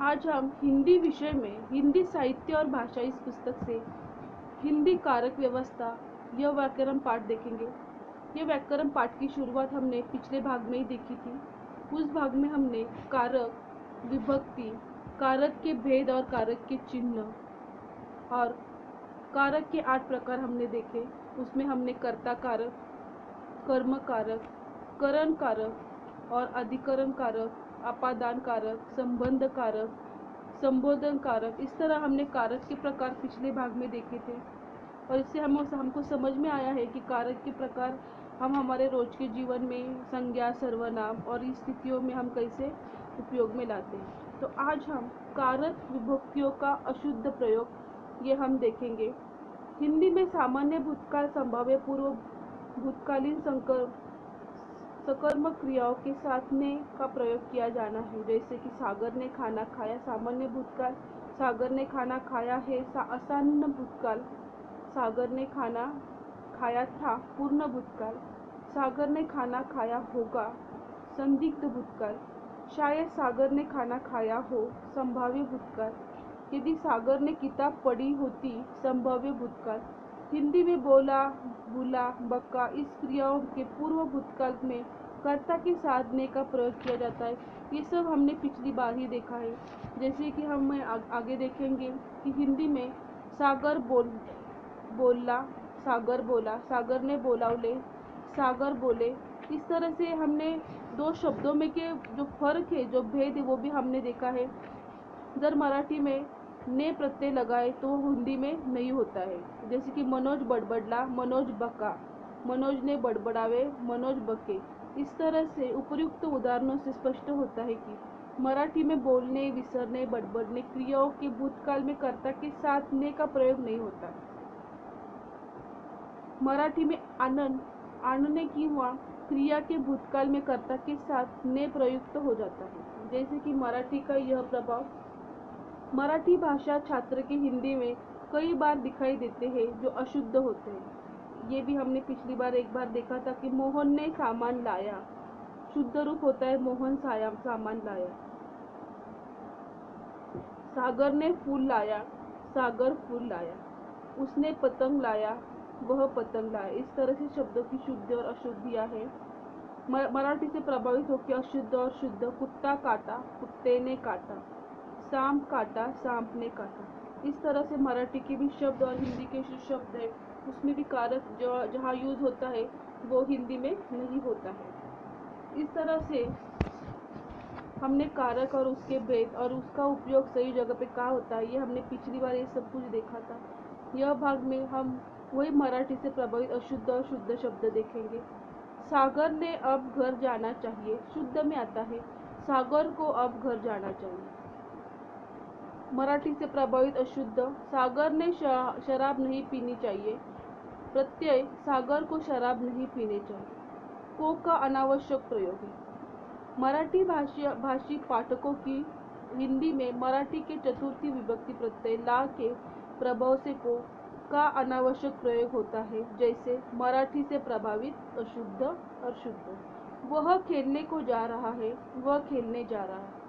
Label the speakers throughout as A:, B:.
A: आज हम हिंदी विषय में हिंदी साहित्य और भाषा इस पुस्तक से हिंदी कारक व्यवस्था यह व्याकरण पाठ देखेंगे। यह व्याकरण पाठ की शुरुआत हमने पिछले भाग में ही देखी थी। उस भाग में हमने कारक, विभक्ति, कारक के भेद और कारक के चिन्ह और कारक के 8 प्रकार हमने देखे। उसमें हमने कर्ता कारक, कर्म कारक, करण कारक और अधिकरण कारक, अपादान कारक, संबंध कारक, संबोधन कारक, इस तरह हमने कारक के प्रकार पिछले भाग में देखे थे। और इससे हमको समझ में आया है कि कारक के प्रकार हम हमारे रोज के जीवन में संज्ञा, सर्वनाम और इस स्थितियों में हम कैसे उपयोग में लाते हैं। तो आज हम कारक विभक्तियों का अशुद्ध प्रयोग ये हम देखेंगे। हिंदी में सामान्य भूतकाल, संभाव्य पूर्व भूतकालीन सकर्मक क्रियाओं के साथ ने का प्रयोग किया जाना है। जैसे कि सागर ने खाना खाया, सामान्य भूतकाल, सागर ने खाना खाया है आसन्न भूतकाल, सागर ने खाना खाया था पूर्ण भूतकाल, सागर ने खाना खाया होगा संदिग्ध भूतकाल, शायद सागर ने खाना खाया हो संभाव्य भूतकाल, यदि सागर ने किताब पढ़ी होती संभाव्य भूतकाल। हिंदी में बोला, बुला, बका इस क्रियाओं के पूर्व भूतकाल में कर्ता के साथ ने का प्रयोग किया जाता है। ये सब हमने पिछली बार ही देखा है। जैसे कि हम आगे देखेंगे कि हिंदी में सागर बोला, सागर बोला, सागर ने बोलावले, सागर बोले, इस तरह से हमने दो शब्दों में के जो फर्क है, जो भेद है, वो भी हमने देखा है। अगर मराठी में ने प्रत्यय लगाए तो हिंदी में नहीं होता है। जैसे कि मनोज बड़बड़ला, मनोज बका, मनोज ने बड़बड़ावे, मनोज बके। इस तरह से उपयुक्त उदाहरणों से स्पष्ट होता है कि मराठी में बोलने, विसरने, बड़बड़ने क्रियाओं के भूतकाल में कर्ता के साथ ने का प्रयोग नहीं होता। मराठी में आनंद, आणणे किंवा क्रिया के भूतकाल में कर्ता के साथ ने प्रयुक्त हो जाता है। जैसे कि मराठी का यह प्रभाव मराठी भाषा छात्र के हिंदी में कई बार दिखाई देते हैं जो अशुद्ध होते हैं। ये भी हमने पिछली बार एक बार देखा था कि मोहन ने सामान लाया, शुद्ध रूप होता है मोहन सामान लाया। सागर ने फूल लाया, सागर फूल लाया। उसने पतंग लाया, वह पतंग लाया। इस तरह से शब्दों की शुद्ध और अशुद्धियाँ हैं। मराठी से प्रभावित होकर अशुद्ध और शुद्ध, कुत्ता काटा, कुत्ते ने काटा, सांप काटा, सांप ने काटा। इस तरह से मराठी के भी शब्द और हिंदी के जो शब्द है उसमें भी कारक जो जहाँ यूज होता है वो हिंदी में नहीं होता है। इस तरह से हमने कारक और उसके भेद और उसका उपयोग सही जगह पे कहाँ होता है, ये हमने पिछली बार ये सब कुछ देखा था। यह भाग में हम वही मराठी से प्रभावित अशुद्ध और शुद्ध शब्द देखेंगे। सागर ने अब घर जाना चाहिए, शुद्ध में आता है सागर को अब घर जाना चाहिए। मराठी से प्रभावित अशुद्ध, सागर ने शराब नहीं पीनी चाहिए, प्रत्यय सागर को शराब नहीं पीने चाहिए। को का अनावश्यक प्रयोग है। मराठी भाषी पाठकों की हिंदी में मराठी के चतुर्थी विभक्ति प्रत्यय ला के प्रभाव से को का अनावश्यक प्रयोग होता है। जैसे मराठी से प्रभावित अशुद्ध और शुद्ध, वह खेलने को जा रहा है, वह खेलने जा रहा है।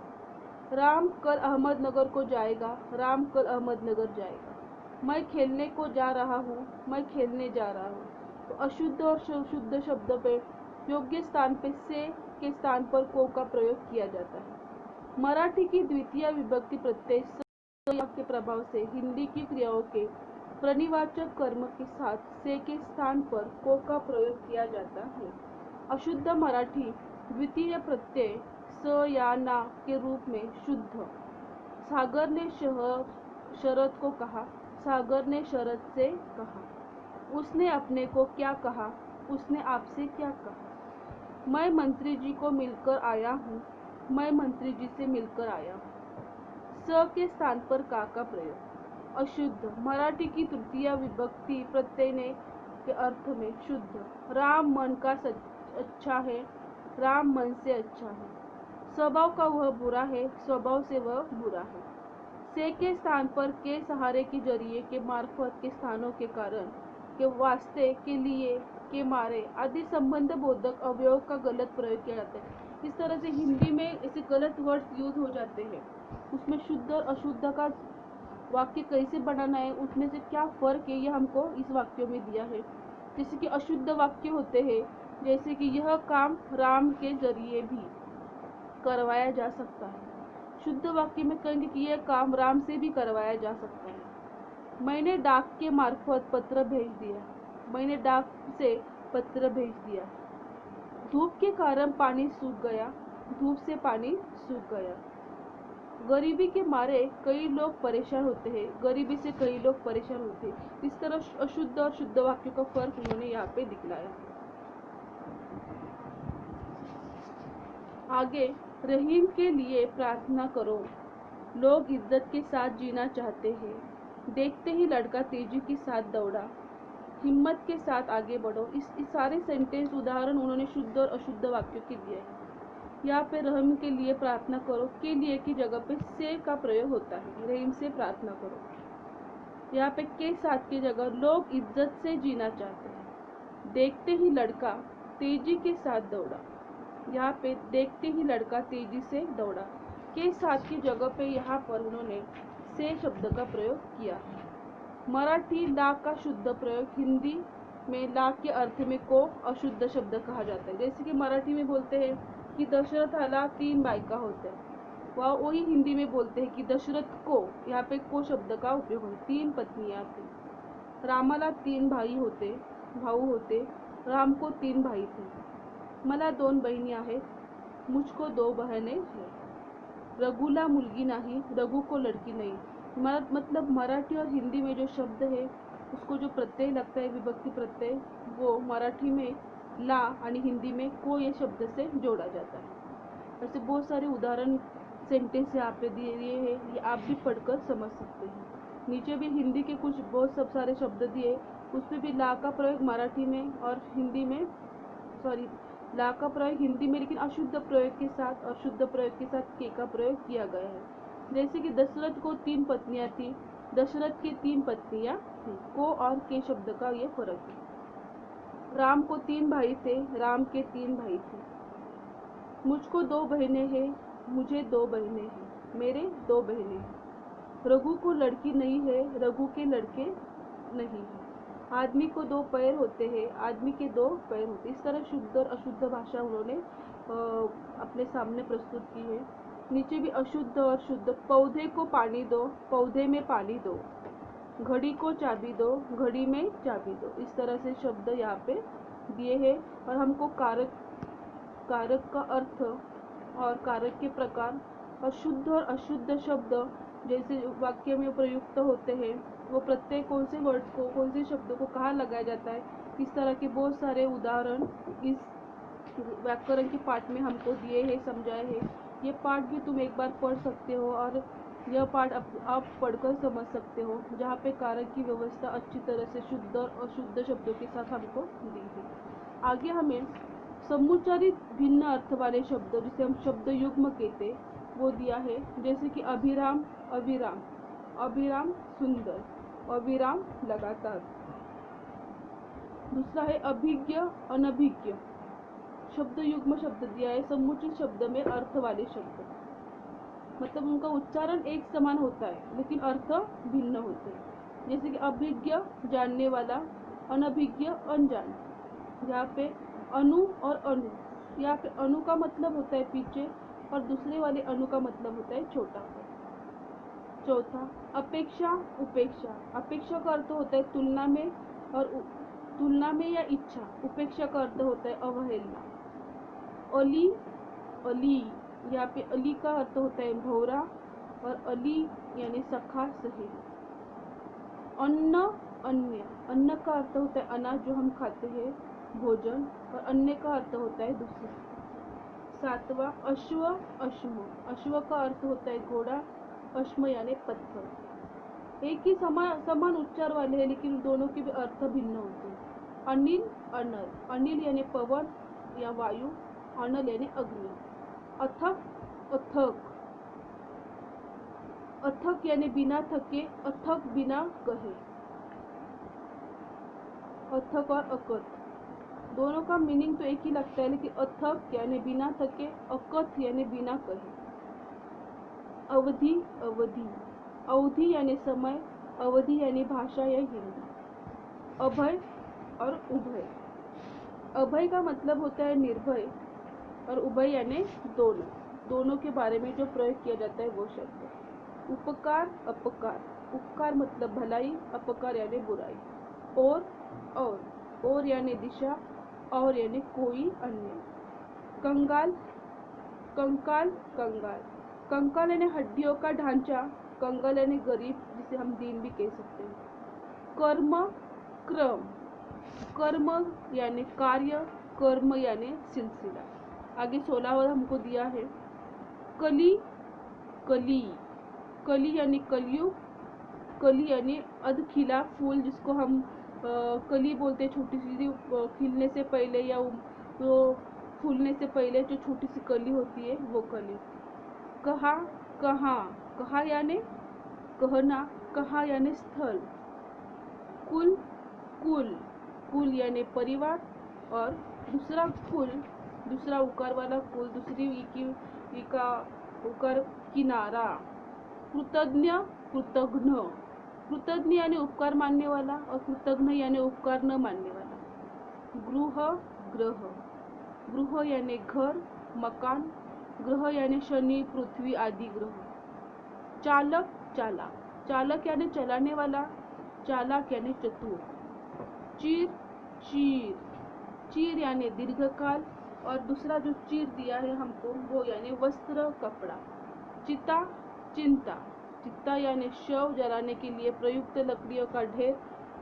A: राम कल अहमदनगर को जाएगा, राम कल अहमदनगर जाएगा। मैं खेलने को जा रहा हूँ, मैं खेलने जा रहा हूँ। तो अशुद्ध और शुद्ध शब्द पे योग्य स्थान पे से के स्थान पर को का प्रयोग किया जाता है। मराठी की द्वितीय विभक्ति प्रत्यय के प्रभाव से हिंदी की क्रियाओं के प्रणिवाचक कर्म के साथ से के स्थान पर को का प्रयोग किया जाता है। अशुद्ध मराठी द्वितीय प्रत्यय स या ना के रूप में शुद्ध। सागर ने शरद को कहा, सागर ने शरद से कहा। उसने अपने को क्या कहा, उसने आपसे क्या कहा। मैं मंत्री जी को मिलकर आया हूँ, मैं मंत्री जी से मिलकर आया हूँ। स के स्थान पर का प्रयोग। अशुद्ध मराठी की तृतीय विभक्ति प्रत्यय ने के अर्थ में शुद्ध। राम मन का अच्छा है, राम मन से अच्छा है। स्वभाव का वह बुरा है, स्वभाव से वह बुरा है। से के स्थान पर के सहारे के जरिए, के मार्फत, के स्थानों के कारण, के वास्ते, के लिए, के मारे आदि संबंध बोधक अवयव का गलत प्रयोग किया जाता है। इस तरह से हिंदी में ऐसे गलत वर्ड्स यूज हो जाते हैं। उसमें शुद्ध और अशुद्ध का वाक्य कैसे बनाना है, उसमें से क्या फर्क है, ये हमको इस वाक्यों में दिया है। जैसे कि अशुद्ध वाक्य होते हैं, जैसे कि यह काम राम के जरिए भी करवाया जा सकता है। शुद्ध वाक्य में कहेंगे कि यह काम राम से भी करवाया जा सकता है। मैंने डाक के मार्फत पत्र भेज दिया। मैंने डाक से पत्र भेज दिया। धूप के कारण पानी सूख गया। धूप से पानी सूख गया। गरीबी के मारे कई लोग परेशान होते हैं। गरीबी से कई लोग परेशान होते हैं। इस तरह अशुद्ध और शुद्ध वाक्यों का फर्क उन्होंने यहाँ पे दिखलाया। आगे, रहीम के लिए प्रार्थना करो। लोग इज्जत के साथ जीना चाहते हैं। देखते ही लड़का तेजी के साथ दौड़ा। हिम्मत के साथ आगे बढ़ो। इस सारे सेंटेंस उदाहरण उन्होंने शुद्ध और अशुद्ध वाक्यों के दिए हैं। यहाँ पे रहीम के लिए प्रार्थना करो के लिए की जगह पे से का प्रयोग होता है। रहीम से प्रार्थना करो। यहाँ पे के साथ की जगह लोग इज्जत से जीना चाहते हैं। देखते ही लड़का तेजी के साथ दौड़ा। यहाँ पे देखते ही लड़का तेजी से दौड़ा के साथ की जगह पे यहाँ पर उन्होंने से शब्द का प्रयोग किया। मराठी ला का शुद्ध प्रयोग, हिंदी में ला के अर्थ में को अशुद्ध शब्द कहा जाता है। जैसे कि मराठी में बोलते हैं कि दशरथाला 3 बायका होत्या, वही हिंदी में बोलते हैं कि दशरथ को, यहाँ पे को शब्द का उपयोग होता है। 3 पत्नियां थी। रामाला 3 भाऊ होते। राम को 3 भाई थे। मला 2 बहिणी आहेत। मुझको 2 बहनें हैं। रघुला मुलगी नाही, रघु को लड़की नहीं। मतलब मराठी और हिंदी में जो शब्द है उसको जो प्रत्यय लगता है, विभक्ति प्रत्यय, वो मराठी में ला और हिंदी में को ये शब्द से जोड़ा जाता है। ऐसे बहुत सारे उदाहरण सेंटेंस यहाँ पे दिए हैं, ये आप भी पढ़कर समझ सकते हैं। नीचे भी हिंदी के कुछ बहुत सब सारे शब्द दिए, उसमें भी ला का प्रयोग मराठी में और हिंदी में ला का प्रयोग हिंदी में लेकिन अशुद्ध प्रयोग के साथ और शुद्ध प्रयोग के साथ के का प्रयोग किया गया है। जैसे कि दशरथ को 3 पत्नियां थी, दशरथ की 3 पत्नियां थी। को और के शब्द का ये फर्क है। राम को 3 भाई थे, राम के 3 भाई थे। मुझको 2 बहनें हैं, मुझे 2 बहनें हैं, मेरे 2 बहनें हैं। रघु को लड़की नहीं है, रघु के लड़के नहीं हैं। आदमी को 2 पैर होते हैं, आदमी के 2 पैर होते हैं। इस तरह शुद्ध और अशुद्ध भाषा उन्होंने अपने सामने प्रस्तुत की है। नीचे भी अशुद्ध और शुद्ध। पौधे को पानी दो, पौधे में पानी दो। घड़ी को चाबी दो, घड़ी में चाबी दो। इस तरह से शब्द यहाँ पे दिए हैं और हमको कारक का अर्थ और कारक के प्रकार और शुद्ध और अशुद्ध शब्द जैसे वाक्य में प्रयुक्त होते हैं, वो प्रत्येक कौन से वर्ड को, कौन से शब्द को कहाँ लगाया जाता है, इस तरह के बहुत सारे उदाहरण इस व्याकरण के पाठ में हमको दिए हैं, समझाए हैं। ये पाठ भी तुम एक बार पढ़ सकते हो और यह पाठ आप पढ़कर समझ सकते हो, जहाँ पे कारक की व्यवस्था अच्छी तरह से शुद्ध और अशुद्ध शब्दों के साथ हमको दी है। आगे हमें समुच्चारित भिन्न अर्थ वाले शब्द, जिसे हम शब्द युग्म कहते, वो दिया है। जैसे कि अभिराम, अविराम, अभिराम सुंदर, अविराम लगातार। दूसरा है अभिज्ञ, अनभिज्ञ। शब्द युग्म शब्द दिया है। समुचित शब्द में अर्थ वाले शब्द, मतलब उनका उच्चारण एक समान होता है लेकिन अर्थ भिन्न होते हैं। जैसे कि अभिज्ञ जानने वाला, अनभिज्ञ अनजान। यहाँ पे अनु और अनु, यहाँ पे अनु का मतलब होता है पीछे और दूसरे वाले अनु का मतलब होता है छोटा। चौथा अपेक्षा, उपेक्षा। अपेक्षा का अर्थ होता है तुलना में और तुलना में या इच्छा। उपेक्षा का अर्थ होता है अवहेलना। अली, अली, यहाँ पे अली का अर्थ होता है भौरा और अली यानी सखा, सहेली। अन्न, अन्य। अन्न का अर्थ होता है अनाज जो हम खाते हैं, भोजन, और अन्य का अर्थ होता है दूसरा। सातवां अश्व, अश्म। अश्व का अर्थ होता है घोड़ा, अश्म यानी पत्थर। एक ही समान उच्चार वाले हैं लेकिन दोनों के भी अर्थ भिन्न होते हैं। अनिल, अनल। अनिल यानी पवन या वायु, अनल यानी अग्नि। अथक, अथक। अथक यानी बिना थके, अथक बिना कहे। अथक और अकथ। दोनों का मीनिंग तो एक ही लगता है, लेकिन अथक यानी बिना थके, अकथ यानी बिना कहे। अवधि, अवधि, अवधि यानी समय, अवधि यानी भाषा या हिंदी। अभय और उभय, अभय का मतलब होता है निर्भय और उभय यानी दोनों, दोनों के बारे में जो प्रयोग किया जाता है वो शब्द। उपकार, अपकार, उपकार मतलब भलाई, अपकार यानी बुराई। और यानी दिशा, और यानी कोई अन्य। कंगाल, कंकाल, कंगाल, कंकाल यानी हड्डियों का ढांचा, कंगाल यानी गरीब, जिसे हम दीन भी कह सकते हैं। कर्म, क्रम, कर्म यानी कार्य, कर्म यानी सिलसिला। आगे 16वां हमको दिया है कली, कली, कली यानी कलयुग, कली यानी अध खिला फूल, जिसको हम कली बोलते हैं, छोटी सी खिलने से पहले या वो फूलने से पहले जो छोटी सी कली होती है वो कली। कहा, कहाँ, कहा यानी कहना, कहाँ यानी स्थल। कुल, कुल, कुल यानी परिवार, और दूसरा कुल, दूसरा उकार वाला कुल, दूसरी ई का उकार किनारा। कृतज्ञ, कृतघ्न, कृतज्ञ यानी उपकार मानने वाला और कृतघ्न यानी उपकार न मानने वाला। गृह, ग्रह, गृह यानी घर, मकान, ग्रह यानी शनि, पृथ्वी आदि ग्रह। चालक, चालाक, चालक यानी चलाने वाला, चालाक यानी चतुर। चीर, चीर, चीर यानी दीर्घकाल, और दूसरा जो चीर दिया है हमको वो यानी वस्त्र, कपड़ा। चिता, चिंता, चिता यानी शव जलाने के लिए प्रयुक्त लकड़ियों का ढेर,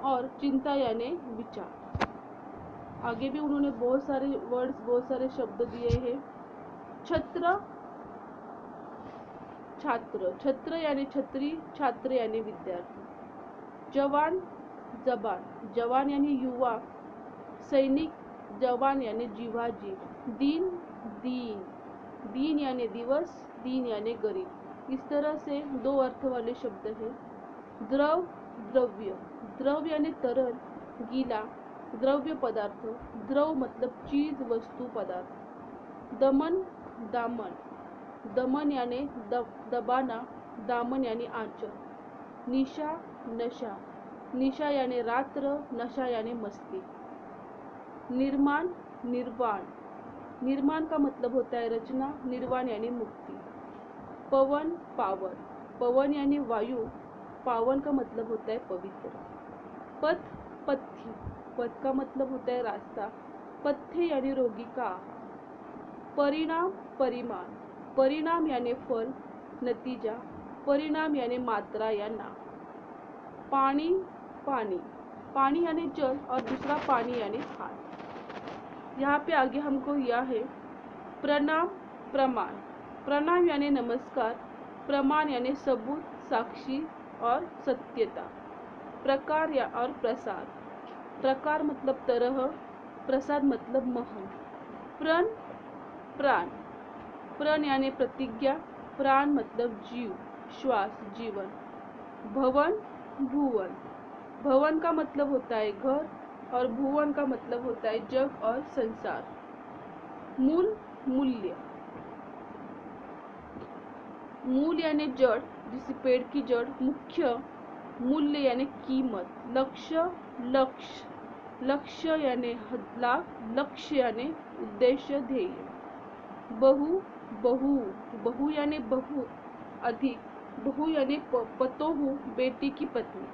A: और चिंता यानी विचार। आगे भी उन्होंने बहुत सारे वर्ड्स, बहुत सारे शब्द दिए हैं। छत्र, छात्र, छत्र यानी छत्री, छात्र यानी विद्यार्थी। जवान, जबान, जवान यानी युवा, सैनिक, जवान यानी जीवा जीव। दीन, दीन, दीन यानी दिवस, दीन यानी गरीब। इस तरह से दो अर्थ वाले शब्द हैं। द्रव, द्रव्य, द्रव यानी तरल, गीला, द्रव्य पदार्थ, द्रव मतलब चीज, वस्तु, पदार्थ। दमन, दामन, दमन यानी दबाना, दामन यानी आंचल। निशा, नशा, निशा यानी रात्र, नशा यानी मस्ती। निर्माण, निर्वाण, निर्माण का मतलब होता है रचना, निर्वाण यानी मुक्ति। पवन, पावन, पवन यानी वायु, पावन का मतलब होता है पवित्र। पथ, पथ्य, पथ का मतलब होता है रास्ता, पथ्य यानी रोगी का। परिणाम, परिमाण, परिणाम यानी फल, नतीजा, परिणाम यानी मात्रा या नाम। पानी, पानी, पानी यानी जल, और दूसरा पानी यानी हाथ। यहाँ पे आगे हमको यह है प्रणाम, प्रमाण, प्रणाम यानी नमस्कार, प्रमाण यानी सबूत, साक्षी और सत्यता। प्रकार या और प्रसाद, प्रकार मतलब तरह, प्रसाद मतलब महल। प्रण, प्राण, प्रण यानी प्रतिज्ञा, प्राण मतलब जीव, श्वास, जीवन। भवन, भुवन, भवन का मतलब होता है घर, और भुवन का मतलब होता है जग और संसार। मूल, मूल्य, मूल यानी जड़, जिसे पेड़ की जड़। मुख्य, मूल्य यानी कीमत। लक्ष्य, लक्ष्य, लक्ष्य यानी लाभ, लक्ष्य यानी उद्देश्य, ध्येय। बहु, बहु, बहु यानी बहुत, अधिक, बहु यानी पतोहू, बेटी की पत्नी।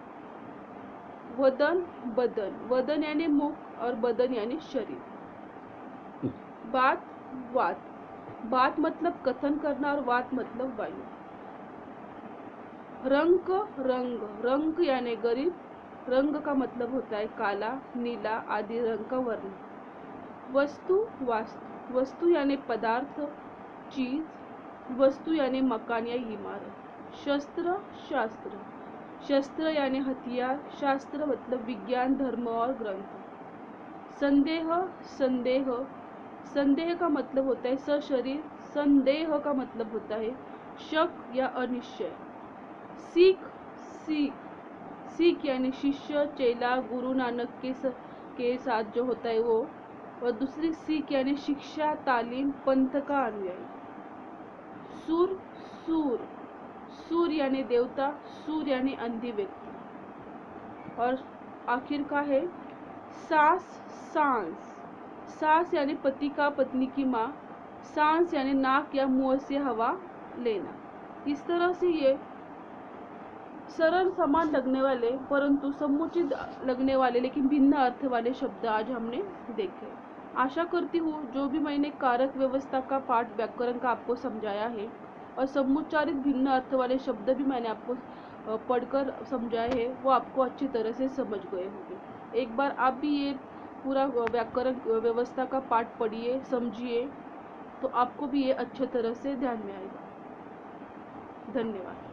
A: वदन, बदन, वदन यानी मुख, और बदन यानी शरीर। बात, वात, बात मतलब कथन करना, और वात मतलब वायु। रंग, रंग, रंग यानी गरीब, रंग का मतलब होता है काला, नीला आदि रंग का वर्ण। वस्तु, वास्तु, वस्तु यानी पदार्थ, चीज, वस्तु यानी मकान या इमारत। शस्त्र, शास्त्र, शस्त्र यानी हथियार, शास्त्र मतलब विज्ञान, धर्म और ग्रंथ। संदेह, संदेह, संदेह का मतलब होता है सशरीर, संदेह का मतलब होता है शक या अनिश्चय। सीख, सीख, सीख यानी शिष्य, चेला, गुरु नानक के साथ जो होता है वो। और दूसरी सीख यानी शिक्षा, तालीम, पंथ का अनुयायी। सूर, सूर, सूर यानी देवता, सूर यानी अंधी व्यक्ति। और आखिर का है सास, सांस, सास यानी पति का पत्नी की माँ, सांस यानी नाक या मुंह से हवा लेना। इस तरह से ये सरल समान लगने वाले परंतु समुचित लगने वाले लेकिन भिन्न अर्थ वाले शब्द आज हमने देखे। आशा करती हूँ जो भी मैंने कारक व्यवस्था का पाठ व्याकरण का आपको समझाया है और समुच्चारित भिन्न अर्थ वाले शब्द भी मैंने आपको पढ़कर समझाए हैं वो आपको अच्छी तरह से समझ गए होंगे। एक बार आप भी ये पूरा व्याकरण व्यवस्था का पाठ पढ़िए, समझिए, तो आपको भी ये अच्छे तरह से ध्यान में आएगा। धन्यवाद।